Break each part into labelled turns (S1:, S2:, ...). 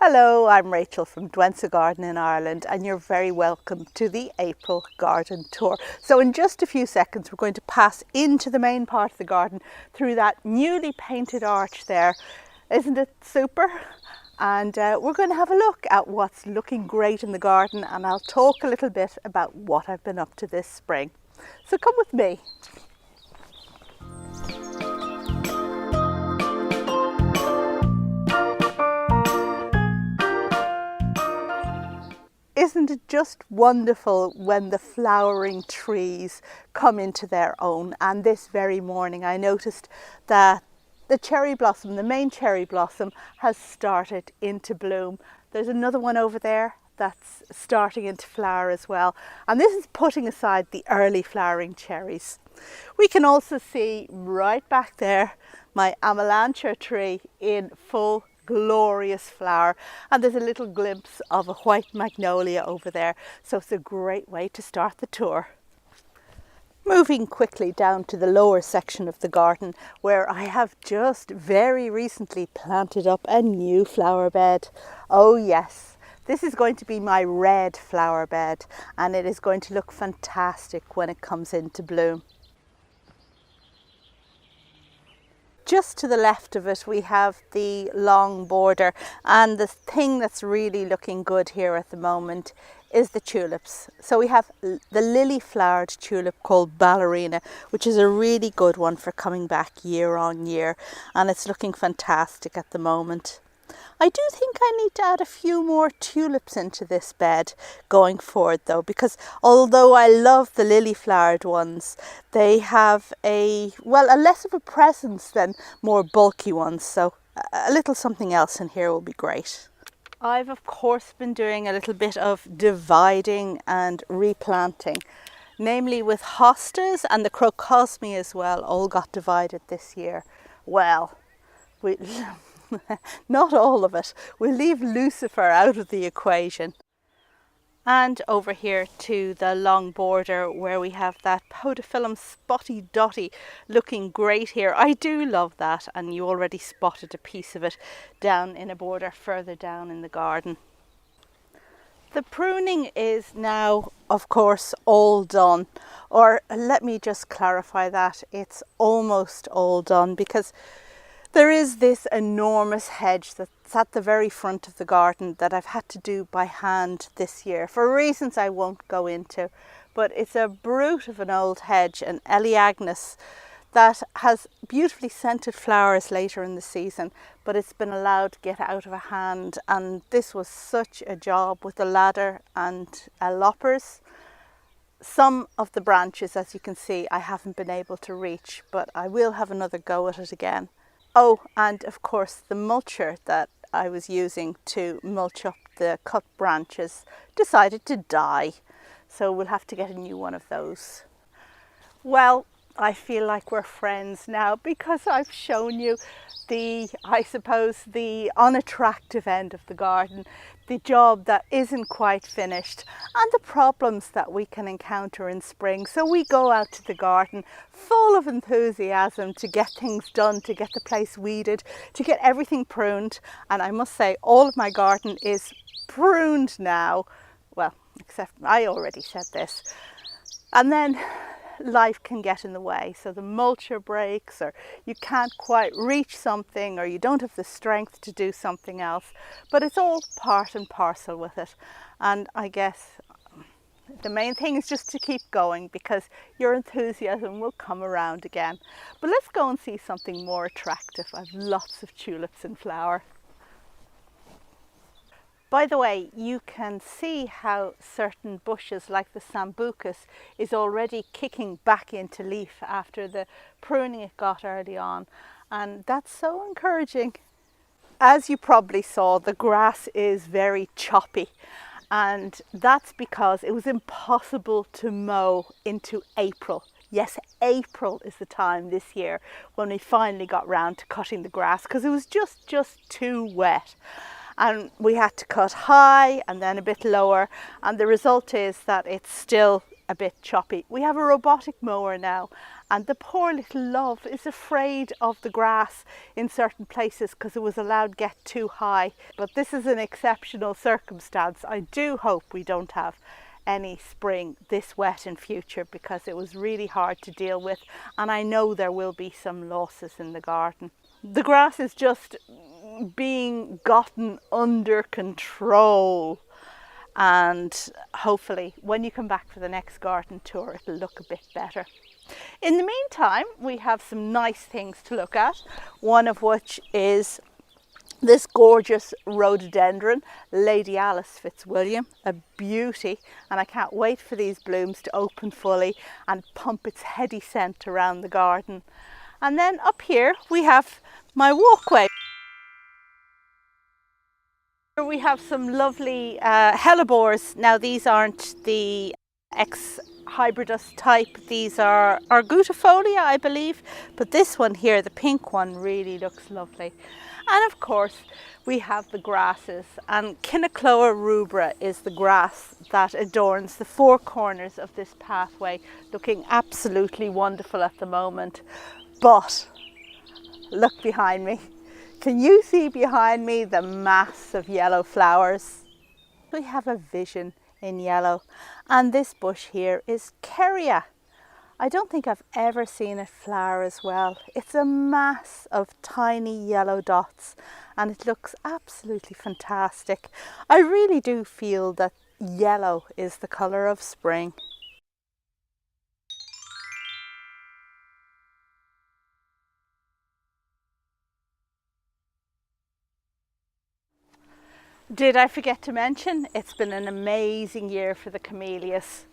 S1: Hello, I'm Rachel from Douentza Garden in Ireland, and you're very welcome to the April garden tour. So in just a few seconds we're going to pass into the main part of the garden through that newly painted arch there. Isn't it super? And we're going to have a look at what's looking great in the garden, and I'll talk a little bit about what I've been up to this spring. So come with me. Isn't it just wonderful when the flowering trees come into their own? And this very morning I noticed that the cherry blossom, the main cherry blossom, has started into bloom. There's another one over there that's starting into flower as well. And this is putting aside the early flowering cherries. We can also see right back there my amelanchier tree in full glorious flower, and there's a little glimpse of a white magnolia over there, so it's a great way to start the tour. Moving quickly down to the lower section of the garden, where I have just very recently planted up a new flower bed. Oh yes, this is going to be my red flower bed, and it is going to look fantastic when it comes into bloom. Just to the left of it we have the long border, and the thing that's really looking good here at the moment is the tulips. So we have the lily flowered tulip called ballerina, which is a really good one for coming back year on year, and it's looking fantastic at the moment. I do think I need to add a few more tulips into this bed going forward though, because although I love the lily flowered ones, they have a less of a presence than more bulky ones, so a little something else in here will be great. I've of course been doing a little bit of dividing and replanting, namely with hostas, and the crocosmi as well all got divided this year. Well, not all of it. We'll leave Lucifer out of the equation. And over here to the long border where we have that podophyllum spotty dotty looking great here. I do love that, and you already spotted a piece of it down in a border further down in the garden. The pruning is now, of course, all done, or let me just clarify that, it's almost all done, because there is this enormous hedge that's at the very front of the garden that I've had to do by hand this year for reasons I won't go into. But it's a brute of an old hedge, an Eleagnus, that has beautifully scented flowers later in the season, but it's been allowed to get out of a hand, and this was such a job with a ladder and loppers. Some of the branches, as you can see, I haven't been able to reach, but I will have another go at it again. Oh, and of course the mulcher that I was using to mulch up the cut branches decided to die, so we'll have to get a new one of those. Well, I feel like we're friends now because I've shown you I suppose the unattractive end of the garden, the job that isn't quite finished, and the problems that we can encounter in spring. So we go out to the garden full of enthusiasm to get things done, to get the place weeded, to get everything pruned. And I must say, all of my garden is pruned now. Well, except I already said this. And then life can get in the way, so the mulcher breaks, or you can't quite reach something, or you don't have the strength to do something else, but it's all part and parcel with it. And I guess the main thing is just to keep going, because your enthusiasm will come around again. But let's go and see something more attractive. I've lots of tulips in flower. By the way, you can see how certain bushes like the sambucus is already kicking back into leaf after the pruning it got early on, and that's so encouraging. As you probably saw, the grass is very choppy, and that's because it was impossible to mow into April. Yes, April is the time this year when we finally got round to cutting the grass, because it was just too wet. And we had to cut high and then a bit lower, and the result is that it's still a bit choppy. We have a robotic mower now, and the poor little love is afraid of the grass in certain places because it was allowed to get too high. But this is an exceptional circumstance. I do hope we don't have any spring this wet in future, because it was really hard to deal with, and I know there will be some losses in the garden. The grass is just being gotten under control, and hopefully when you come back for the next garden tour it'll look a bit better. In the meantime, we have some nice things to look at, one of which is this gorgeous rhododendron, Lady Alice Fitzwilliam, a beauty, and I can't wait for these blooms to open fully and pump its heady scent around the garden. And then up here we have my walkway. Here we have some lovely hellebores. Now these aren't the ex-hybridus type, these are argutifolia, I believe, but this one here, the pink one, really looks lovely. And of course we have the grasses, and Kinocloa rubra is the grass that adorns the four corners of this pathway, looking absolutely wonderful at the moment. But look behind me. Can you see behind me the mass of yellow flowers? We have a vision in yellow, and this bush here is Keria. I don't think I've ever seen it flower as well. It's a mass of tiny yellow dots and it looks absolutely fantastic. I really do feel that yellow is the colour of spring. Did I forget to mention, it's been an amazing year for the camellias.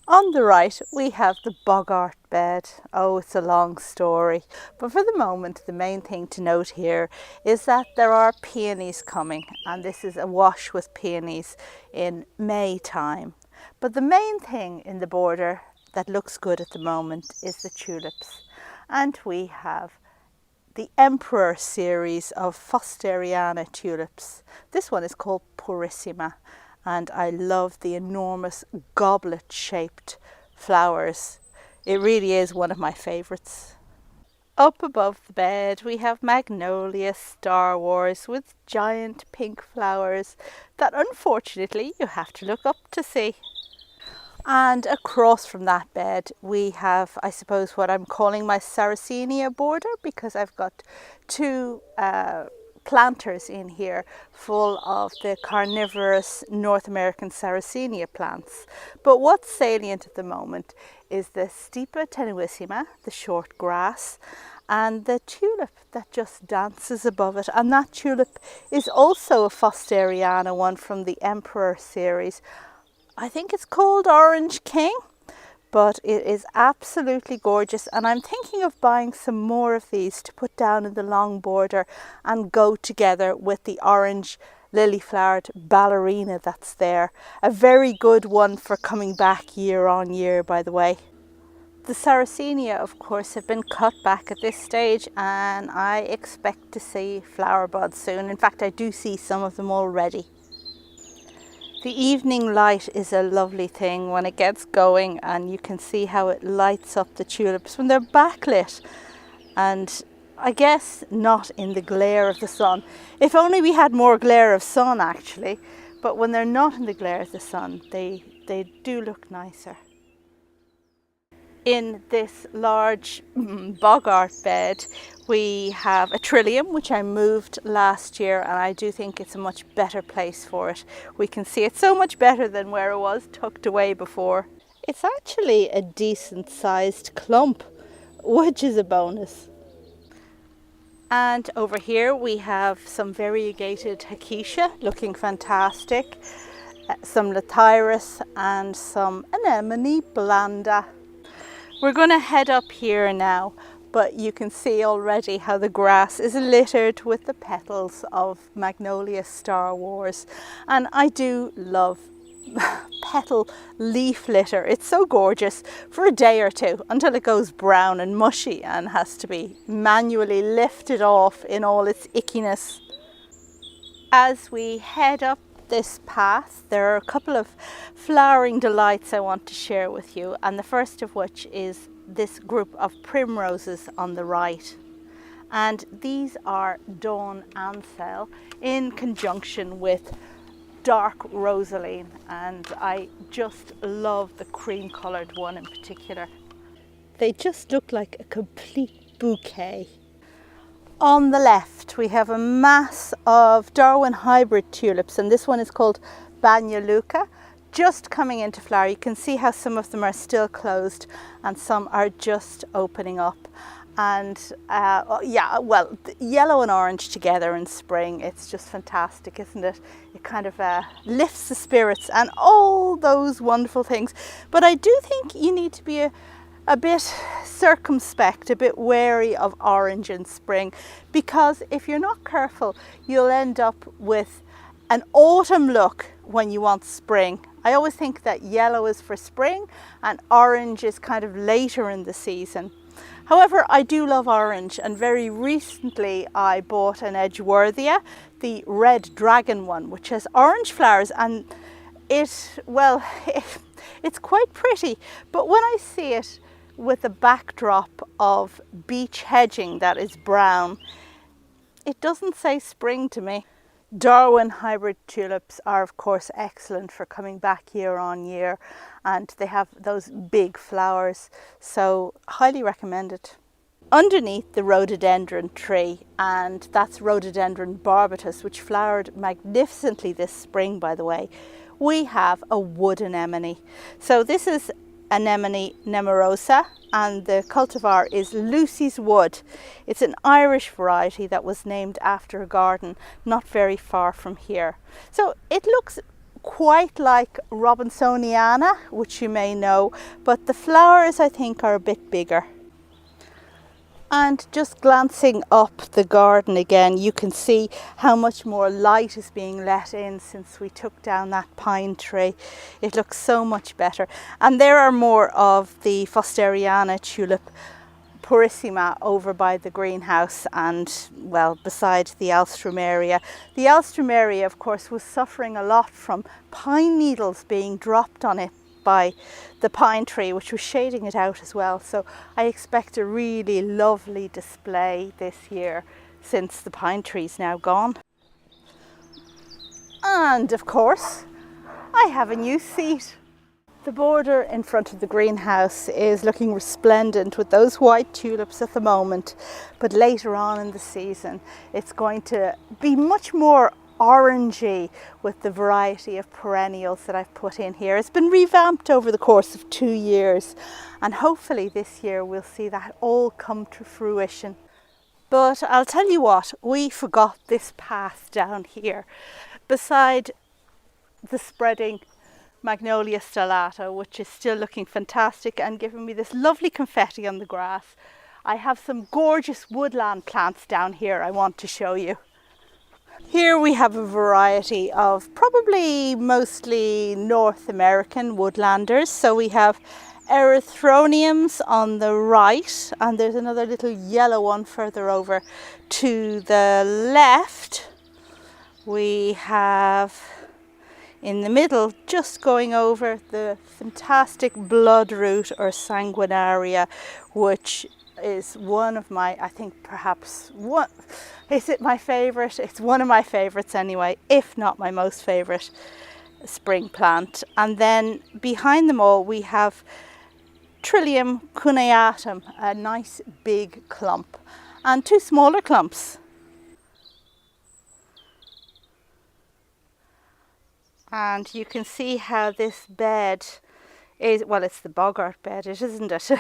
S1: On the right we have the bogart bed. Oh, it's a long story, but for the moment the main thing to note here is that there are peonies coming, and this is awash with peonies in May time. But the main thing in the border that looks good at the moment is the tulips, and we have the Emperor series of Fosteriana tulips. This one is called Purissima, and I love the enormous goblet shaped flowers. It really is one of my favourites. Up above the bed we have Magnolia Star Wars with giant pink flowers that unfortunately you have to look up to see. And across from that bed we have, I suppose, what I'm calling my Sarracenia border, because I've got two planters in here full of the carnivorous North American Sarracenia plants. But what's salient at the moment is the Stipa tenuissima, the short grass, and the tulip that just dances above it. And that tulip is also a Fosteriana one from the Emperor series. I think it's called Orange King, but it is absolutely gorgeous, and I'm thinking of buying some more of these to put down in the long border and go together with the orange lily flowered ballerina that's there. A very good one for coming back year on year, by the way. The Sarracenia, of course, have been cut back at this stage, and I expect to see flower buds soon. In fact, I do see some of them already. The evening light is a lovely thing when it gets going, and you can see how it lights up the tulips when they're backlit, and I guess not in the glare of the sun. If only we had more glare of sun actually, but when they're not in the glare of the sun they do look nicer. In this large bogart bed we have a trillium, which I moved last year, and I do think it's a much better place for it. We can see it so much better than where it was tucked away before. It's actually a decent sized clump, which is a bonus. And over here we have some variegated acacia looking fantastic, some lathyrus and some anemone blanda. We're going to head up here now, but you can see already how the grass is littered with the petals of Magnolia Star Wars, and I do love petal leaf litter. It's so gorgeous for a day or two until it goes brown and mushy and has to be manually lifted off in all its ickiness. As we head up this path there are a couple of flowering delights I want to share with you, and the first of which is this group of primroses on the right. And these are Douentza in conjunction with dark rosaline, and I just love the cream coloured one in particular. They just look like a complete bouquet. On the left we have a mass of Darwin hybrid tulips, and this one is called Magnolias, just coming into flower. You can see how some of them are still closed and some are just opening up. And yeah, well, yellow and orange together in spring, it's just fantastic, isn't it? It kind of lifts the spirits and all those wonderful things. But I do think you need to be a bit circumspect, a bit wary of orange in spring, because if you're not careful, you'll end up with an autumn look when you want spring. I always think that yellow is for spring and orange is kind of later in the season. However, I do love orange, and very recently I bought an Edgeworthia, the red dragon one, which has orange flowers, and it's quite pretty. But when I see it with a backdrop of beech hedging that is brown, it doesn't say spring to me. Darwin hybrid tulips are of course excellent for coming back year on year, and they have those big flowers, so highly recommended. Underneath the rhododendron tree, and that's rhododendron barbatus, which flowered magnificently this spring by the way, we have a wood anemone. So this is Anemone nemorosa, and the cultivar is Lucy's Wood. It's an Irish variety that was named after a garden not very far from here. So it looks quite like Robinsoniana, which you may know, but the flowers I think are a bit bigger. And just glancing up the garden again, you can see how much more light is being let in since we took down that pine tree. It looks so much better. And there are more of the Fosteriana tulip purissima over by the greenhouse and, well, beside the alstroemeria. The alstroemeria, of course, was suffering a lot from pine needles being dropped on it by the pine tree, which was shading it out as well. So I expect a really lovely display this year since the pine tree's now gone. And of course, I have a new seat. The border in front of the greenhouse is looking resplendent with those white tulips at the moment, but later on in the season it's going to be much more orangey with the variety of perennials that I've put in here. It's been revamped over the course of 2 years, and hopefully this year we'll see that all come to fruition. But I'll tell you what, we forgot this path down here beside the spreading Magnolia stellata, which is still looking fantastic and giving me this lovely confetti on the grass. I have some gorgeous woodland plants down here I want to show you. Here we have a variety of probably mostly North American woodlanders. So we have erythroniums on the right, and there's another little yellow one further over to the left. We have in the middle, just going over, the fantastic bloodroot or sanguinaria, which is one of my, I think perhaps one, is it my favourite? It's one of my favourites anyway, if not my most favourite spring plant. And then behind them all we have Trillium cuneatum, a nice big clump, and two smaller clumps. And you can see how this bed is, well, it's the boggart bed, isn't it?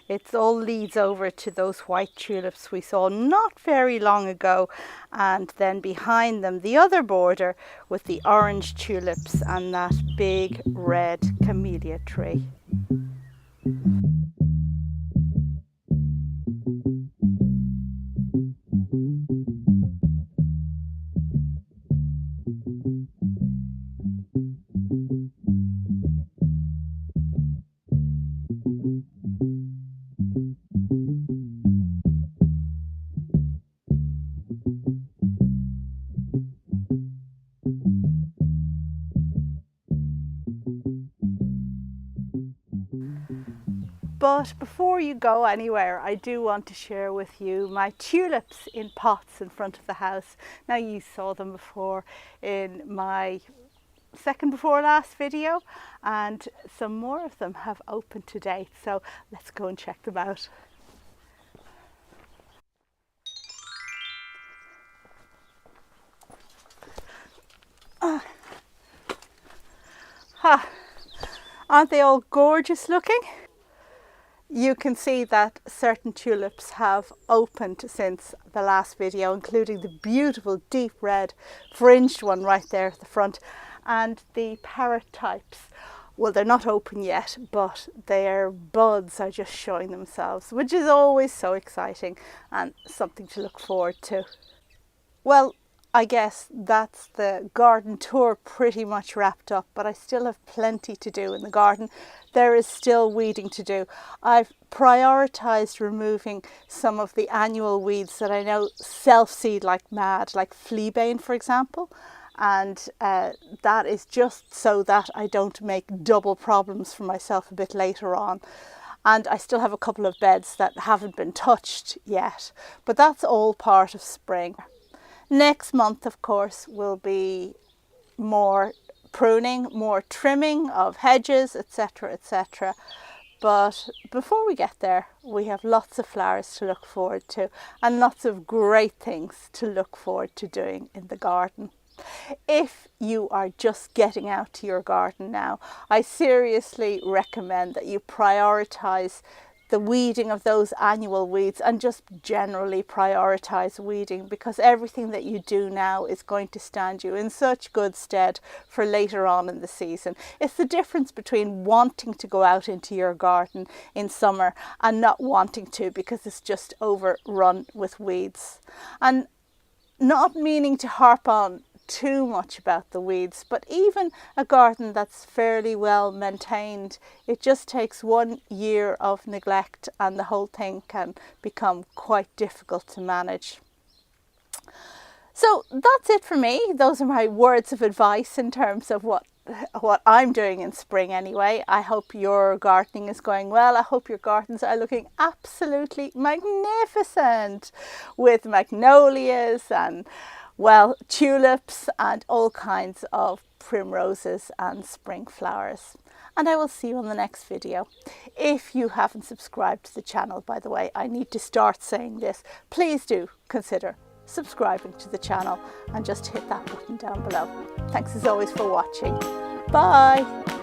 S1: It all leads over to those white tulips we saw not very long ago, and then behind them the other border with the orange tulips and that big red camellia tree. But before you go anywhere, I do want to share with you my tulips in pots in front of the house. Now, you saw them before in my second before last video, and some more of them have opened to date, so let's go and check them out. Aren't they all gorgeous looking? You can see that certain tulips have opened since the last video, including the beautiful deep red fringed one right there at the front, and the parrot types. Well, they're not open yet, but their buds are just showing themselves, which is always so exciting and something to look forward to. Well, I guess that's the garden tour pretty much wrapped up, but I still have plenty to do in the garden. There is still weeding to do. I've prioritised removing some of the annual weeds that I know self-seed like mad, like fleabane for example, and that is just so that I don't make double problems for myself a bit later on. And I still have a couple of beds that haven't been touched yet, but that's all part of spring. Next month, of course, will be more pruning, more trimming of hedges, etc., etc. But before we get there, we have lots of flowers to look forward to and lots of great things to look forward to doing in the garden. If you are just getting out to your garden now, I seriously recommend that you prioritise the weeding of those annual weeds and just generally prioritise weeding, because everything that you do now is going to stand you in such good stead for later on in the season. It's the difference between wanting to go out into your garden in summer and not wanting to because it's just overrun with weeds. And not meaning to harp on too much about the weeds, but even a garden that's fairly well maintained, it just takes 1 year of neglect and the whole thing can become quite difficult to manage. So that's it for me. Those are my words of advice in terms of what I'm doing in spring anyway. I hope your gardening is going well. I hope your gardens are looking absolutely magnificent with magnolias and, well, tulips and all kinds of primroses and spring flowers. And I will see you on the next video. If you haven't subscribed to the channel, by the way, I need to start saying this, please do consider subscribing to the channel and just hit that button down below. Thanks as always for watching. Bye.